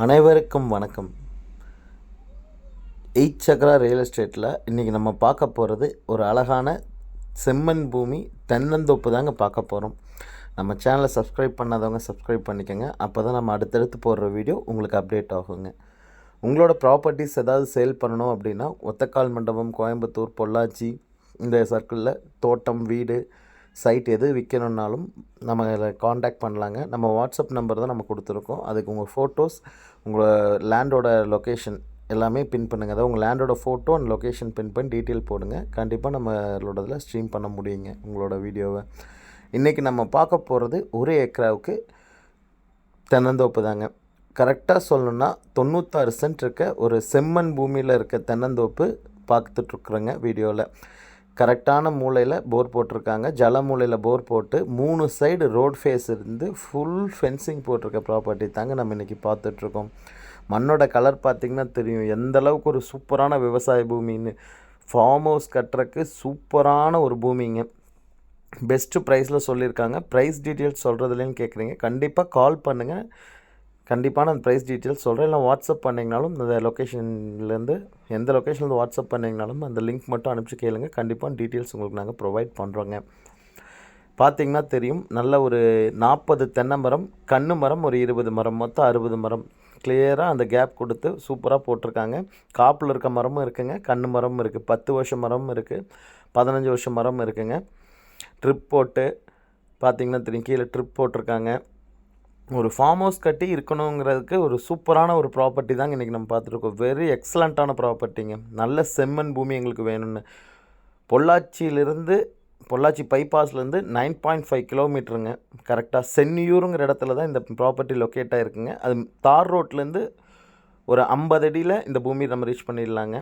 அனைவருக்கும் வணக்கம். 8 சக்ரா ரியல் எஸ்டேட்டில் இன்றைக்கி நம்ம பார்க்க போகிறது ஒரு அழகான செம்மண் பூமி தென்னந்தோப்பு தாங்க பார்க்க போகிறோம். நம்ம சேனலை சப்ஸ்கிரைப் பண்ணாதவங்க சப்ஸ்கிரைப் பண்ணிக்கோங்க. அப்போ தான் நம்ம அடுத்தடுத்து போடுற வீடியோ உங்களுக்கு அப்டேட் ஆகுங்க. உங்களோட ப்ராப்பர்ட்டிஸ் ஏதாவது சேல் பண்ணணும் அப்படின்னா ஒத்தக்கால் மண்டபம், கோயம்புத்தூர், பொள்ளாச்சி இந்த சர்க்கிளில் தோட்டம், வீடு, சைட் எது விற்கணுன்னாலும் நம்ம காண்டாக்ட் பண்ணலாங்க. நம்ம வாட்ஸ்அப் நம்பர் தான் நம்ம கொடுத்துருக்கோம். அதுக்கு உங்கள் ஃபோட்டோஸ், உங்கள் லேண்டோட லொக்கேஷன் எல்லாமே பின் பண்ணுங்கள். அதாவது உங்கள் லேண்டோட ஃபோட்டோ அண்ட் லொக்கேஷன் பின் பண்ணி டீட்டெயில் போடுங்க. கண்டிப்பாக நம்மளோட இதில் ஸ்ட்ரீம் பண்ண முடியுங்க உங்களோட வீடியோவை. இன்றைக்கி நம்ம பார்க்க போகிறது 1 ஏக்கராவுக்கு தென்னந்தோப்பு தாங்க. கரெக்டாக சொல்லணுன்னா 96 சென்ட் இருக்க ஒரு செம்மண் பூமியில் இருக்க தென்னந்தோப்பு பார்த்துட்ருக்குறோங்க வீடியோவில். கரெக்டான மூலையில் போர் போட்டிருக்காங்க. ஜல மூலையில் போர் போட்டு 3 சைடு ரோட் ஃபேஸ் இருந்து ஃபுல் ஃபென்சிங் போட்டிருக்க ப்ராப்பர்ட்டி தாங்க நம்ம இன்றைக்கி பார்த்துட்ருக்கோம். மண்ணோட கலர் பார்த்திங்கன்னா தெரியும் எந்த அளவுக்கு ஒரு சூப்பரான விவசாய பூமின்னு. ஃபார்ம் ஹவுஸ் கட்டுறக்கு சூப்பரான ஒரு பூமிங்க. பெஸ்ட்டு ப்ரைஸில் சொல்லியிருக்காங்க. ப்ரைஸ் டீட்டெயில்ஸ் சொல்கிறதுலேன்னு கேட்குறீங்க, கண்டிப்பாக கால் பண்ணுங்கள். கண்டிப்பான அந்த ப்ரைஸ் டீட்டெயில்ஸ் சொல்கிறேன். இல்லை வாட்ஸ்அப் பண்ணிங்கனாலும் இந்த லொக்கேஷன்லேருந்து எந்த லொக்கேஷன்லேருந்து வாட்ஸ்அப் பண்ணிங்கனாலும் அந்த லிங்க் மட்டும் அனுப்பிச்சு கேளுங்க. கண்டிப்பாக டீட்டெயில்ஸ் உங்களுக்கு நாங்கள் ப்ரொவைட் பண்ணுறோங்க. பார்த்திங்கன்னா தெரியும், நல்ல ஒரு 40 தென்னை மரம், கன்று மரம் ஒரு 20 மரம், மொத்தம் 60 மரம் கிளியராக அந்த கேப் கொடுத்து சூப்பராக போட்டிருக்காங்க. காப்பில் இருக்க மரமும் இருக்குங்க, கன்று மரமும் இருக்குது. 10 வருஷம் மரமும் இருக்குது, 15 வருஷம் மரம் இருக்குங்க. ட்ரிப் போட்டு பார்த்திங்கன்னா தெரியும், கீழே ட்ரிப் போட்டிருக்காங்க. ஒரு ஃபார்ம் ஹவுஸ் கட்டி இருக்கணுங்கிறதுக்கு ஒரு சூப்பரான ஒரு ப்ராப்பர்ட்டி தாங்க இன்றைக்கி நம்ம பார்த்துருக்கோம். வெரி எக்ஸலண்ட்டான ப்ராப்பர்ட்டிங்க. நல்ல செம்மண் பூமி எங்களுக்கு வேணும்னு. பொள்ளாச்சி பைபாஸ்லேருந்து 9.5 கிலோமீட்டருங்க. கரெக்டாக சென்னியூருங்கிற இடத்துல தான் இந்த ப்ராப்பர்ட்டி லொக்கேட் ஆகிருக்குங்க. அது தார் ரோட்லேருந்து ஒரு 50 அடியில் இந்த பூமி நம்ம ரீச் பண்ணிடலாங்க.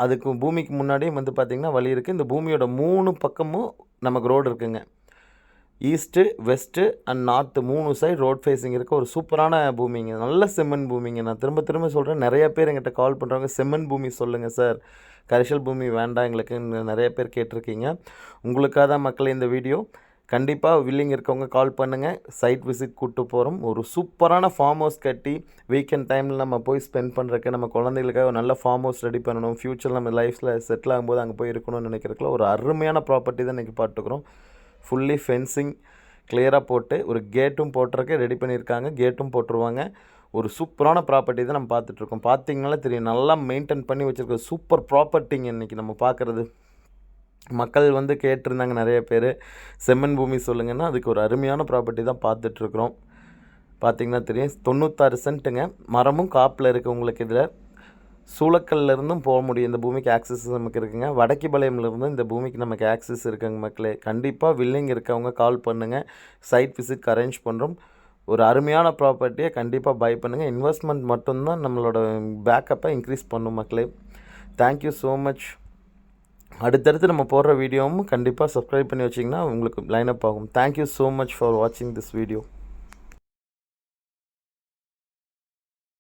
அதுக்கு பூமிக்கு முன்னாடியே பார்த்திங்கன்னா வழி இருக்குது. இந்த பூமியோட 3 பக்கமும் நமக்கு ரோடு இருக்குங்க. East, west and north 3 side road facing இருக்க ஒரு சூப்பரான பூமிங்க. நல்ல செம்மண் பூமிங்க. நான் திரும்ப சொல்கிறேன், நிறைய பேர் எங்கிட்ட கால் பண்ணுறாங்க, செம்மண் பூமி சொல்லுங்கள் சார், கரிசல் பூமி வேண்டாம் எங்களுக்கு நிறைய பேர் கேட்டிருக்கீங்க. உங்களுக்காக தான் மக்களே இந்த வீடியோ. கண்டிப்பாக வில்லிங் இருக்கவங்க கால் பண்ணுங்கள். சைட் விசிட் கூப்பிட்டு போகிறோம். ஒரு சூப்பரான ஃபார்ம் ஹவுஸ் கட்டி வீக்கெண்ட் டைமில் நம்ம போய் ஸ்பெண்ட் பண்ணுறதுக்கு, நம்ம குழந்தைகளுக்காக ஒரு நல்ல ஃபார்ம் ஹவுஸ் ரெடி பண்ணணும், ஃப்யூச்சரில் நம்ம லைஃப்பில் செட்டில் ஆகும்போது அங்கே போய் இருக்கணும்னு நினைக்கிறதுக்குள்ள ஒரு அருமையான ப்ராப்பர்ட்டி தான் இன்றைக்கி பார்த்துக்கிறோம். ஃபுல்லி ஃபென்சிங் கிளியராக போட்டு ஒரு கேட்டும் போட்டுறக்கு ரெடி பண்ணியிருக்காங்க. கேட்டும் போட்டுருவாங்க. ஒரு சூப்பரான ப்ராப்பர்ட்டி தான் நம்ம பார்த்துட்ருக்கோம். பார்த்திங்கனாலே தெரியும், நல்லா மெயின்டைன் பண்ணி வச்சுருக்க சூப்பர் ப்ராப்பர்ட்டிங்க இன்றைக்கி நம்ம பார்க்குறது. மக்கள் கேட்டிருந்தாங்க நிறைய பேர், செம்மண் பூமி சொல்லுங்கன்னா அதுக்கு ஒரு அருமையான ப்ராப்பர்ட்டி தான் பார்த்துட்ருக்குறோம். பார்த்திங்கன்னா தெரியும், 96 சென்ட்டுங்க. மரமும் காப்பில் இருக்குது. உங்களுக்கு இதில் சூளக்கல்லேருந்தும் போக முடியும். இந்த பூமிக்கு ஆக்சஸ் நமக்கு இருக்குங்க. வடக்கிபாளையம்லேருந்து இந்த பூமிக்கு நமக்கு ஆக்சஸ் இருக்குங்க மக்களே. கண்டிப்பாக வில்லிங் இருக்கவங்க கால் பண்ணுங்கள். சைட் விசிட்க்கு அரேஞ்ச் பண்ணுறோம். ஒரு அருமையான ப்ராப்பர்ட்டியை கண்டிப்பாக பை பண்ணுங்கள். இன்வெஸ்ட்மெண்ட் மட்டும்தான் நம்மளோட பேக்கப்பை இன்க்ரீஸ் பண்ணும் மக்களே. Thank you so much. அடுத்தடுத்து நம்ம போடுற வீடியோவும் கண்டிப்பாக சப்ஸ்கிரைப் பண்ணி வச்சிங்கன்னா உங்களுக்கு லைனப் ஆகும். தேங்க்யூ ஸோ மச் ஃபார் வாட்சிங் திஸ் வீடியோ.